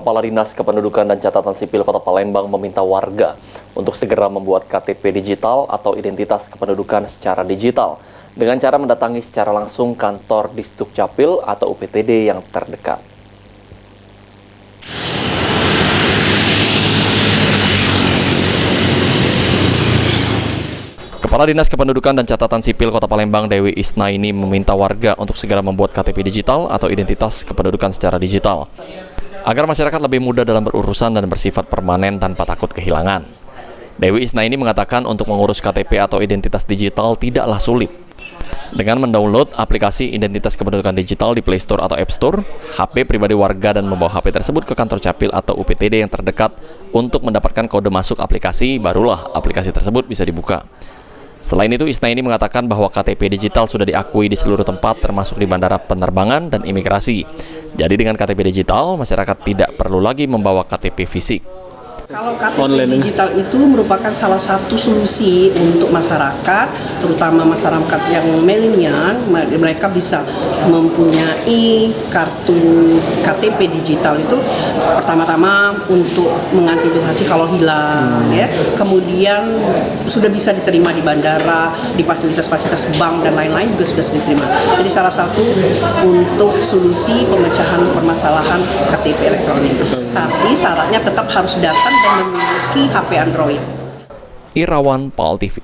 Kepala Dinas Kependudukan dan Catatan Sipil Kota Palembang meminta warga untuk segera membuat KTP digital atau identitas kependudukan secara digital dengan cara mendatangi secara langsung kantor Disdukcapil atau UPTD yang terdekat. Kepala Dinas Kependudukan dan Catatan Sipil Kota Palembang Dewi Isnaini meminta warga untuk segera membuat KTP digital atau identitas kependudukan secara digital agar masyarakat lebih mudah dalam berurusan dan bersifat permanen tanpa takut kehilangan. Dewi Isnaini mengatakan untuk mengurus KTP atau identitas digital tidaklah sulit. Dengan mendownload aplikasi identitas kependudukan digital di Play Store atau App Store, HP pribadi warga dan membawa HP tersebut ke kantor Capil atau UPTD yang terdekat untuk mendapatkan kode masuk aplikasi, barulah aplikasi tersebut bisa dibuka. Selain itu, Isnaini mengatakan bahwa KTP digital sudah diakui di seluruh tempat termasuk di bandara penerbangan dan imigrasi. Jadi dengan KTP digital, masyarakat tidak perlu lagi membawa KTP fisik. Kalau KTP digital itu merupakan salah satu solusi untuk masyarakat, terutama masyarakat yang milenial, mereka bisa mempunyai kartu KTP digital itu pertama-tama untuk mengantisipasi kalau hilang, ya. Kemudian sudah bisa diterima di bandara, di fasilitas-fasilitas bank dan lain-lain juga sudah diterima. Jadi salah satu untuk solusi pemecahan permasalahan KTP elektronik. Tapi syaratnya tetap harus datang dan memiliki HP Android. Irawan, PAL TV.